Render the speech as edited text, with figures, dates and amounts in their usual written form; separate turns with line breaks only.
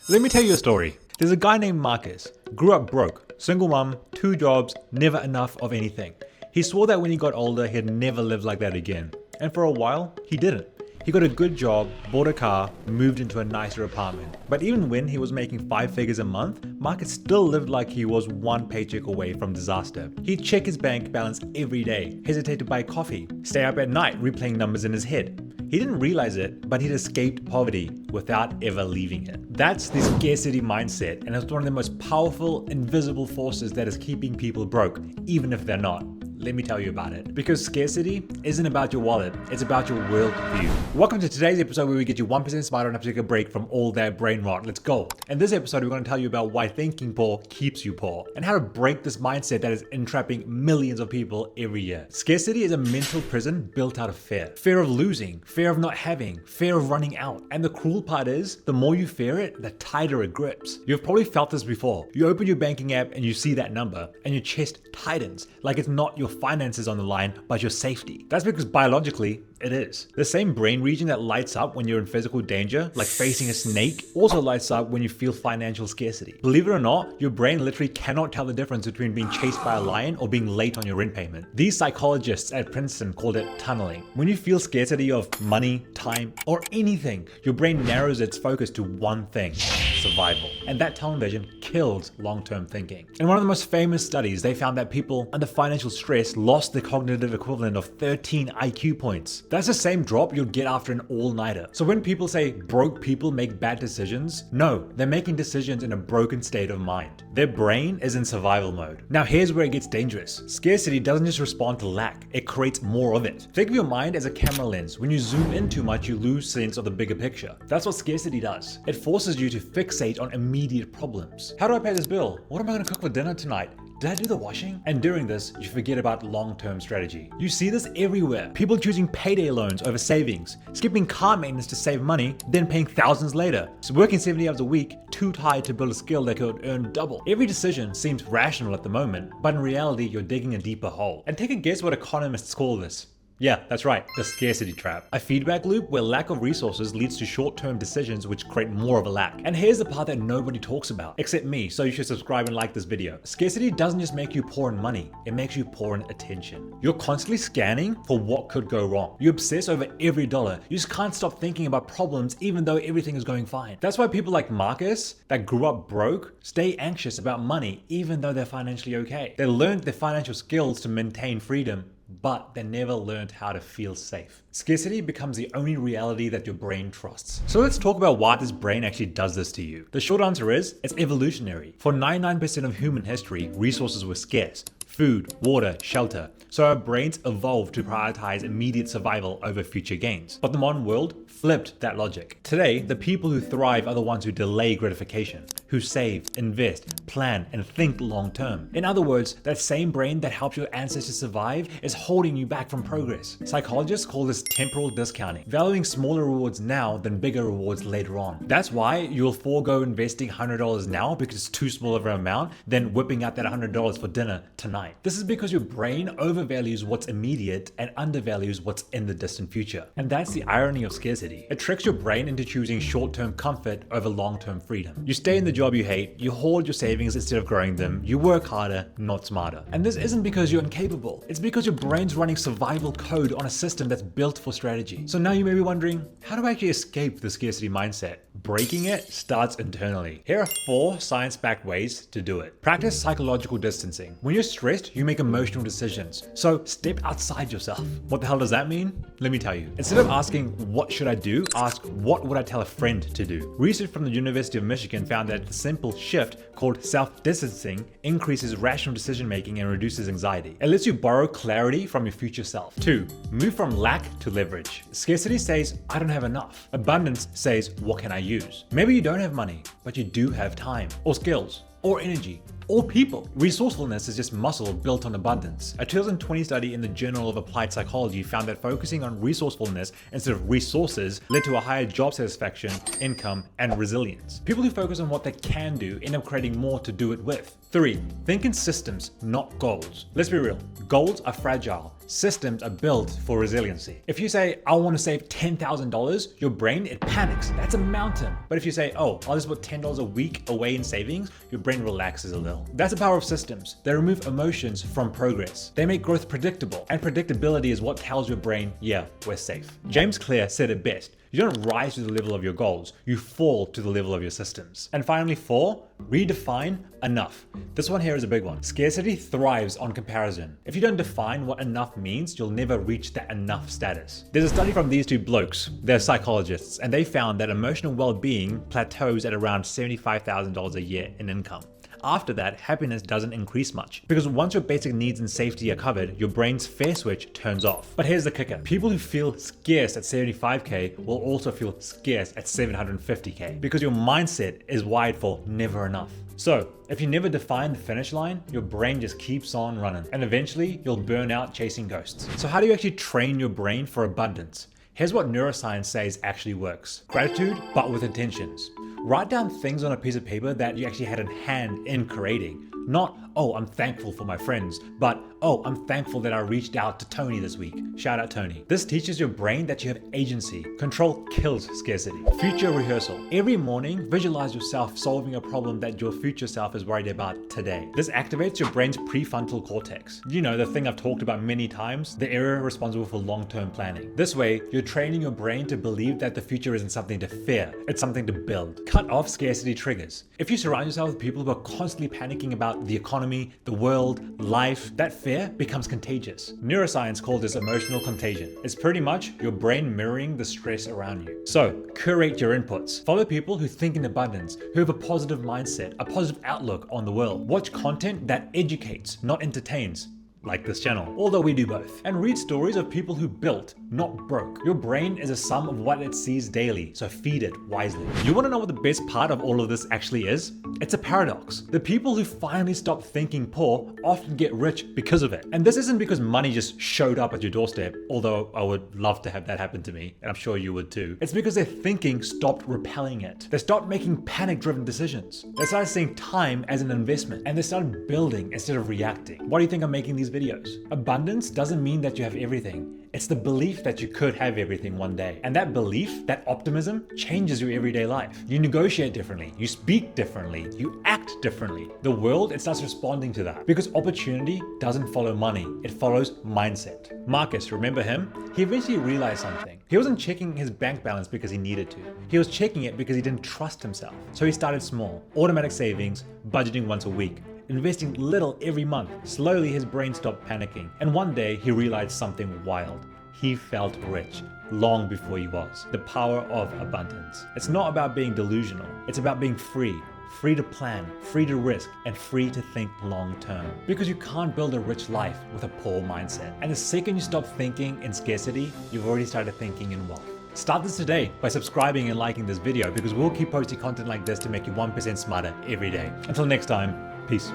Let me tell you a story. There's a guy named Marcus, grew up broke, single mom, 2 jobs, never enough of anything. He swore that when he got older, he'd never live like that again. And for a while, he didn't. He got a good job, bought a car, moved into a nicer apartment. But even when he was making 5 figures a month, Marcus still lived like he was 1 paycheck away from disaster. He'd check his bank balance every day, hesitate to buy coffee, stay up at night replaying numbers in his head. He didn't realize it, but he'd escaped poverty without ever leaving it. That's the scarcity mindset, and it's one of the most powerful, invisible forces that is keeping people broke, even if they're not. Let me tell you about it. Because scarcity isn't about your wallet, it's about your worldview. Welcome to today's episode where we get you 1% smarter enough to take a break from all that brain rot. Let's go. In this episode, we're going to tell you about why thinking poor keeps you poor and how to break this mindset that is entrapping millions of people every year. Scarcity is a mental prison built out of fear. Fear of losing, fear of not having, fear of running out. And the cruel part is, the more you fear it, the tighter it grips. You've probably felt this before. You open your banking app and you see that number and your chest tightens like it's not your finances on the line, but your safety. That's because biologically, it is. The same brain region that lights up when you're in physical danger, like facing a snake, also lights up when you feel financial scarcity. Believe it or not, your brain literally cannot tell the difference between being chased by a lion or being late on your rent payment. These psychologists at Princeton called it tunneling. When you feel scarcity of money, time, or anything, your brain narrows its focus to one thing: survival. And that tunnel vision kills long-term thinking. In one of the most famous studies, they found that people under financial stress lost the cognitive equivalent of 13 IQ points. That's the same drop you'll get after an all-nighter. So when people say broke people make bad decisions, no, they're making decisions in a broken state of mind. Their brain is in survival mode. Now here's where it gets dangerous. Scarcity doesn't just respond to lack, it creates more of it. Think of your mind as a camera lens. When you zoom in too much, you lose sense of the bigger picture. That's what scarcity does. It forces you to fixate on immediate problems. How do I pay this bill? What am I gonna cook for dinner tonight? Did I do the washing? And during this, you forget about long-term strategy. You see this everywhere. People choosing payday loans over savings, skipping car maintenance to save money, then paying thousands later. So working 70 hours a week, too tired to build a skill that could earn double. Every decision seems rational at the moment, but in reality, you're digging a deeper hole. And take a guess what economists call this. Yeah, that's right, the scarcity trap. A feedback loop where lack of resources leads to short-term decisions which create more of a lack. And here's the part that nobody talks about, except me, so you should subscribe and like this video. Scarcity doesn't just make you poor in money, it makes you poor in attention. You're constantly scanning for what could go wrong. You obsess over every dollar. You just can't stop thinking about problems even though everything is going fine. That's why people like Marcus, that grew up broke, stay anxious about money even though they're financially okay. They learned their financial skills to maintain freedom, but they never learned how to feel safe. Scarcity becomes the only reality that your brain trusts. So let's talk about why this brain actually does this to you. The short answer is, it's evolutionary. For 99% of human history, resources were scarce. Food, water, shelter. So our brains evolved to prioritize immediate survival over future gains. But the modern world flipped that logic. Today, the people who thrive are the ones who delay gratification, who save, invest, plan, and think long term. In other words, that same brain that helped your ancestors survive is holding you back from progress. Psychologists call this temporal discounting, valuing smaller rewards now than bigger rewards later on. That's why you'll forego investing $100 now because it's too small of an amount than whipping out that $100 for dinner tonight. This is because your brain overvalues what's immediate and undervalues what's in the distant future. And that's the irony of scarcity. It tricks your brain into choosing short-term comfort over long-term freedom. You stay in the job you hate, you hoard your savings instead of growing them, you work harder, not smarter. And this isn't because you're incapable. It's because your brain's running survival code on a system that's built for strategy. So now you may be wondering, how do I actually escape the scarcity mindset? Breaking it starts internally. Here are 4 science-backed ways to do it. Practice psychological distancing. When you're stressed, you make emotional decisions. So step outside yourself. What the hell does that mean? Let me tell you. Instead of asking, what should I do? Ask, what would I tell a friend to do? Research from the University of Michigan found that the simple shift called self-distancing increases rational decision-making and reduces anxiety. It lets you borrow clarity from your future self. 2, move from lack to leverage. Scarcity says, I don't have enough. Abundance says, what can I use? Maybe you don't have money, but you do have time or skills or energy or people. Resourcefulness is just muscle built on abundance. A 2020 study in the Journal of Applied Psychology found that focusing on resourcefulness instead of resources led to a higher job satisfaction, income, and resilience. People who focus on what they can do end up creating more to do it with. 3. Think in systems, not goals. Let's be real, goals are fragile. Systems are built for resiliency. If you say, I want to save $10,000, your brain, it panics. That's a mountain. But if you say, oh, I'll just put $10 a week away in savings, your brain relaxes a little. That's the power of systems. They remove emotions from progress. They make growth predictable, and predictability is what tells your brain, yeah, we're safe. James Clear said it best. You don't rise to the level of your goals, you fall to the level of your systems. And finally, 4, redefine enough. This one here is a big one. Scarcity thrives on comparison. If you don't define what enough means, you'll never reach that enough status. There's a study from these two blokes, they're psychologists, and they found that emotional well-being plateaus at around $75,000 a year in income. After that, happiness doesn't increase much, because once your basic needs and safety are covered, your brain's fair switch turns off. But here's the kicker. People who feel scarce at 75K will also feel scarce at 750K, because your mindset is wired for never enough. So, if you never define the finish line, your brain just keeps on running, and eventually you'll burn out chasing ghosts. So how do you actually train your brain for abundance? Here's what neuroscience says actually works. Gratitude, but with intentions. Write down things on a piece of paper that you actually had a hand in creating. Not, oh, I'm thankful for my friends, but, oh, I'm thankful that I reached out to Tony this week. Shout out Tony. This teaches your brain that you have agency. Control kills scarcity. Future rehearsal. Every morning, visualize yourself solving a problem that your future self is worried about today. This activates your brain's prefrontal cortex. You know, the thing I've talked about many times, the area responsible for long-term planning. This way, you're training your brain to believe that the future isn't something to fear, it's something to build. Cut off scarcity triggers. If you surround yourself with people who are constantly panicking about the economy, the world, life, that fear becomes contagious. Neuroscience calls this emotional contagion. It's pretty much your brain mirroring the stress around you. So, curate your inputs. Follow people who think in abundance, who have a positive mindset, a positive outlook on the world. Watch content that educates, not entertains, like this channel, although we do both. And read stories of people who built, not broke. Your brain is a sum of what it sees daily, so feed it wisely. You want to know what the best part of all of this actually is? It's a paradox. The people who finally stop thinking poor often get rich because of it. And this isn't because money just showed up at your doorstep, although I would love to have that happen to me, and I'm sure you would too. It's because their thinking stopped repelling it. They stopped making panic-driven decisions. They started seeing time as an investment, and they started building instead of reacting. Why do you think I'm making these videos? Abundance doesn't mean that you have everything. It's the belief that you could have everything one day. And that belief, that optimism, changes your everyday life. You negotiate differently, you speak differently, you act differently. The world, it starts responding to that. Because opportunity doesn't follow money, it follows mindset. Marcus, remember him? He eventually realized something. He wasn't checking his bank balance because he needed to. He was checking it because he didn't trust himself. So he started small, automatic savings, budgeting once a week, investing little every month. Slowly his brain stopped panicking, and one day he realized something wild. He felt rich long before he was. The power of abundance. It's not about being delusional, it's about being free. Free to plan, free to risk, and free to think long term. Because you can't build a rich life with a poor mindset. And the second you stop thinking in scarcity, you've already started thinking in wealth. Start this today by subscribing and liking this video, because we'll keep posting content like this to make you 1% smarter every day. Until next time, peace.